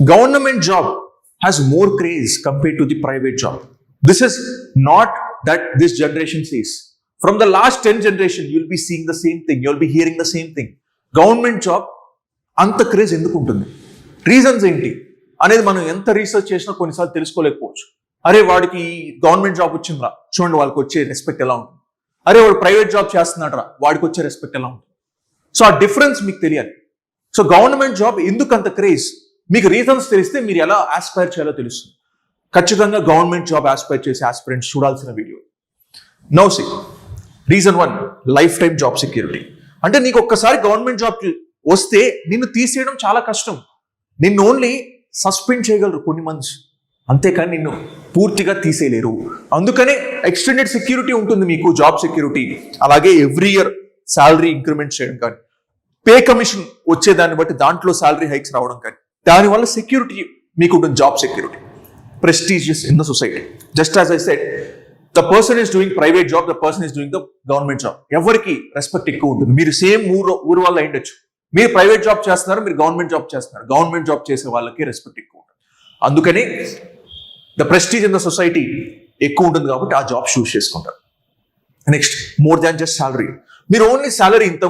Government job has more craze compared to the private job. This is not that this generation sees. From the last 10 generation, you'll be seeing the same thing. You'll be hearing the same thing. Government job, అంత craze ఎందుకు ఉంటుంది? Reasons ఏంటి అనేది మనం ఎంత research చేసినా కొన్నిసార్లు తెలుసుకోలేకపోవచ్చు. అరే వాడికి గవర్నమెంట్ జాబ్ వచ్చిందిరా, చూడండి వాళ్ళకి వచ్చే రెస్పెక్ట్ ఎలా ఉంటుంది. అరే వాడు ప్రైవేట్ జాబ్ చేస్తున్నాడరా, వాడికి వచ్చే రెస్పెక్ట్ ఎలా ఉంటుంది. సో ఆ డిఫరెన్స్ మీకు తెలియాలి. సో గవర్నమెంట్ జాబ్ ఎందుకు అంత క్రేజ్, మీకు రీజన్స్ తెలిస్తే మీరు ఎలా ఆస్పైర్ చేయాలో తెలుస్తుంది. ఖచ్చితంగా గవర్నమెంట్ జాబ్ ఆస్పైర్ చేసే ఆస్పిరెంట్స్ చూడాల్సిన video. Now see reason 1, lifetime job security. అంటే నీకు ఒక్కసారి గవర్నమెంట్ జాబ్ వస్తే నిన్ను తీసేయడం చాలా కష్టం. నిన్ను ఓన్లీ సస్పెండ్ చేయగలరు కొన్ని మంత్స్, అంతేకాని నిన్ను పూర్తిగా తీసేయలేరు. అందుకనే ఎక్స్టెండెడ్ సెక్యూరిటీ ఉంటుంది మీకు, జాబ్ సెక్యూరిటీ. అలాగే ఎవ్రీ ఇయర్ శాలరీ ఇంక్రిమెంట్ చేయడం కానీ, పే కమిషన్ వచ్చేదాన్ని బట్టి దాంట్లో శాలరీ హైక్స్ రావడం కానీ, దానివల్ల సెక్యూరిటీ మీకు ఉంటుంది, job security. Prestigious in the society. Just as I said, the person is doing private job, the person is doing the government job. ఎవరికి రెస్పెక్ట్ ఎక్కువ ఉంటుంది. మీరు సేమ్ ఊరు వాళ్ళు అయ్యుండొచ్చు, మీరు ప్రైవేట్ జాబ్ చేస్తున్నారు, మీరు గవర్నమెంట్ జాబ్ చేస్తున్నారు. గవర్నమెంట్ జాబ్ చేసే వాళ్ళకి రెస్పెక్ట్ ఎక్కువ ఉంటుంది. అందుకని the prestige in the society ఎక్కువ ఉంటుంది కాబట్టి ఆ జాబ్ చూస్ చేసుకుంటారు. Next, more than just salary. మీరు ఓన్లీ శాలరీ, ఇంత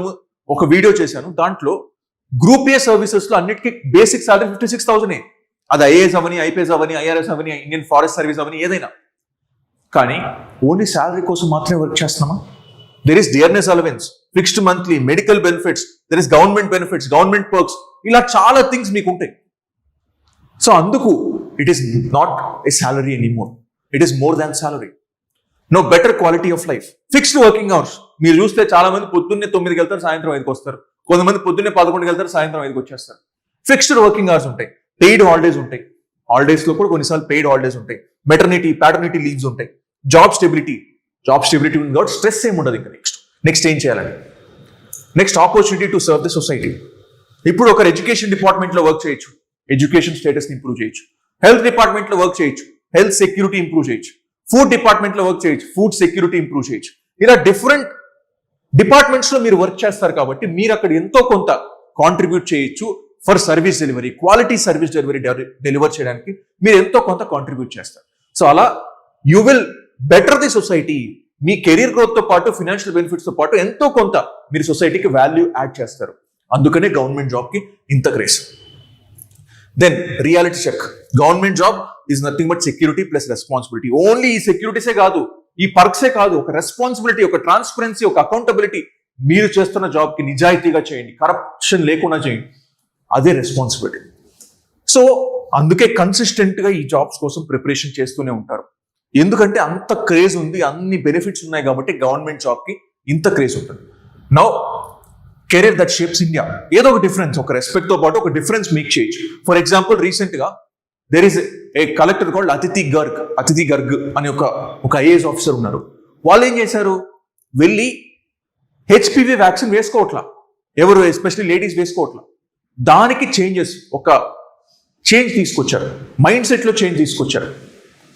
ఒక వీడియో చేశాను, దాంట్లో గ్రూప్ ఏ సర్వీసెస్ లో అన్నిటికీ బేసిక్ శాలరీ 56,000. అది ఐఏఎస్ అవని, ఐపీఎస్ అవని, ఐఆర్ఎస్ అవని, ఇండియన్ ఫారెస్ట్ సర్వీస్ అవని, ఏదైనా కానీ ఓన్లీ శాలరీ కోసం మాత్రమే వర్క్ చేస్తున్నామా? There is dearness allowance, fixed monthly, medical benefits, there is government benefits, government perks, ఇలా చాలా థింగ్స్ మీకు ఉంటాయి. సో అందుకు it is not a salary anymore, it is more than salary. No better quality of life, fixed working hours. మీరు చూస్తే చాలా మంది పొద్దున్నే 9కి వెళ్తారు, సాయంత్రం 5కి వస్తారు. కొంతమంది పొద్దున్నే 11కి వెళ్తారు, సాయంత్రం 5కి వచ్చేస్తారు. ఫిక్స్డ్ వర్కింగ్ అవర్స్ ఉంటాయి, పెయిడ్ హాలిడేస్ ఉంటాయి. హాలిడేస్ లో కూడా కొన్నిసార్లు పెయిడ్ హాలిడేస్ ఉంటాయి, మెటర్నిటీ, ప్యాటర్నిటీ లీవ్స్ ఉంటాయి. జాబ్ స్టెబిలిటీ ఉంది కాబట్టి స్ట్రెస్ ఏమి ఉండదు. ఇంకా నెక్స్ట్ ఏం చేయాలండి? Next, opportunity to serve the society. ఇప్పుడు ఒక ఎడ్యుకేషన్ డిపార్ట్మెంట్ లో వర్క్ చేయొచ్చు, ఎడ్యుకేషన్ స్టేటస్ ని ఇంప్రూవ్ చేయొచ్చు. హెల్త్ డిపార్ట్మెంట్ లో వర్క్ చేయొచ్చు, హెల్త్ సెక్యూరిటీ ఇంప్రూవ్ చేయొచ్చు. ఫుడ్ డిపార్ట్మెంట్ లో వర్క్ చేయొచ్చు, ఫుడ్ సెక్యూరిటీ ఇంప్రూవ్ చేయొచ్చు. ఇలా డిఫరెంట్ డిపార్ట్మెంట్స్ లో మీరు వర్క్ చేస్తారు కాబట్టి మీరు అక్కడ ఎంతో కొంత కాంట్రిబ్యూట్ చేయొచ్చు for service delivery, quality service deliver చేయడానికి మీరు ఎంతో కొంత కాంట్రిబ్యూట్ చేస్తారు. సో అలా you will better the society. Me career growth తో పాటు, ఫినాన్షియల్ బెనిఫిట్స్ తో పాటు ఎంతో కొంత మీరు సొసైటీకి వాల్యూ యాడ్ చేస్తారు. అందుకనే గవర్నమెంట్ జాబ్ కి ఇంత craze. Then reality check. Government job is nothing but security plus responsibility. Only ఈ సెక్యూరిటీసే కాదు, ఈ పర్క్సే కాదు, ఒక రెస్పాన్సిబిలిటీ, ఒక ట్రాన్స్పరెన్సీ, ఒక అకౌంటబిలిటీ. మీరు చేస్తున్న జాబ్ కి నిజాయితీగా చేయండి, కరప్షన్ లేకుండా చేయండి, అదే రెస్పాన్సిబిలిటీ. సో అందుకే కన్సిస్టెంట్ గా ఈ జాబ్స్ కోసం ప్రిపరేషన్ చేస్తూనే ఉంటారు. ఎందుకంటే అంత క్రేజ్ ఉంది, అన్ని బెనిఫిట్స్ ఉన్నాయి కాబట్టి గవర్నమెంట్ జాబ్ కి ఇంత క్రేజ్ ఉంటుంది. Now career that shapes India. ఏదో ఒక డిఫరెన్స్, ఒక రెస్పెక్ట్ తో పాటు ఒక డిఫరెన్స్ మేక్ చేయొచ్చు. ఫర్ ఎగ్జాంపుల్, రీసెంట్ గా there is a collector called అతిథి గర్గ్ అనే ఒక ఐఏఎస్ ఆఫీసర్ ఉన్నారు. వాళ్ళు ఏం చేశారు? వెళ్ళి హెచ్పివి వ్యాక్సిన్ వేసుకోవట్లా, ఎవరు ఎస్పెషల్లీ లేడీస్ వేసుకోవట్లా. దానికి ఒక చేంజ్ తీసుకొచ్చారు, మైండ్ సెట్ లో చేంజ్ తీసుకొచ్చారు.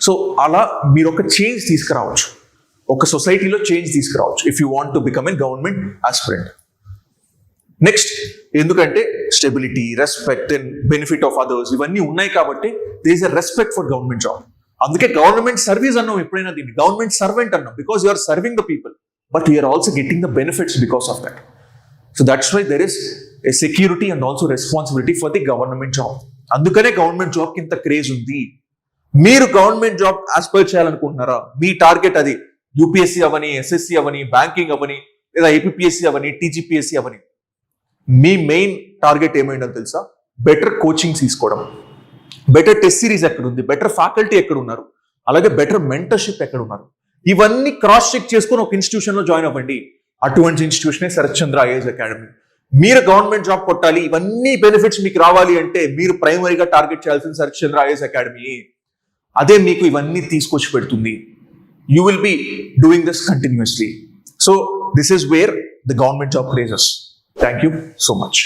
సో అలా మీరు ఒక చేంజ్ తీసుకురావచ్చు, ఒక సొసైటీలో చేంజ్ తీసుకురావచ్చు if you want to become a government aspirant. Next, ఎందుకంటే stability, respect and benefit of others ఇవన్నీ ఉన్నాయి కాబట్టి there is a respect for government job. అందుకే గవర్నమెంట్ సర్వీస్ అన్నాం ఎప్పుడైనా, దీన్ని గవర్నమెంట్ సర్వెంట్ అన్నాం, because you are serving the people, but you are also getting the benefits because of that. So that's why there is a security and also responsibility for the government job. అందుకనే government job కి ఇంత craze ఉంది. మీరు government job aspire చేయాలనుకుంటున్నారా? మీ target అది UPSC అవని, SSC అవని, బ్యాంకింగ్ అవని, లేదా ఏపీఎస్సీ అవని, టీజీపీఎస్సీ అవని, మీ మెయిన్ టార్గెట్ ఏమైందో తెలుసా? బెటర్ కోచింగ్ తీసుకోవడం, బెటర్ టెస్ట్ సిరీస్ ఎక్కడ ఉంది, బెటర్ ఫ్యాకల్టీ ఎక్కడ ఉన్నారు, అలాగే బెటర్ మెంటర్షిప్ ఎక్కడ ఉన్నారు, ఇవన్నీ క్రాస్ చెక్ చేసుకొని ఒక ఇన్స్టిట్యూషన్ లో జాయిన్ అవ్వండి. అటువంటి ఇన్స్టిట్యూషనే శరత్ చంద్ర ఐఏఎస్ అకాడమీ. మీరు గవర్నమెంట్ జాబ్ కొట్టాలి, ఇవన్నీ బెనిఫిట్స్ మీకు రావాలి అంటే మీరు ప్రైమరీగా టార్గెట్ చేయాల్సిన శరత్ చంద్ర ఐఏఎస్ అకాడమీ. అదే మీకు ఇవన్నీ తీసుకొచ్చి పెడుతుంది. You will be doing this continuously. So this is where the government job క్రేజెస్. Thank you so much.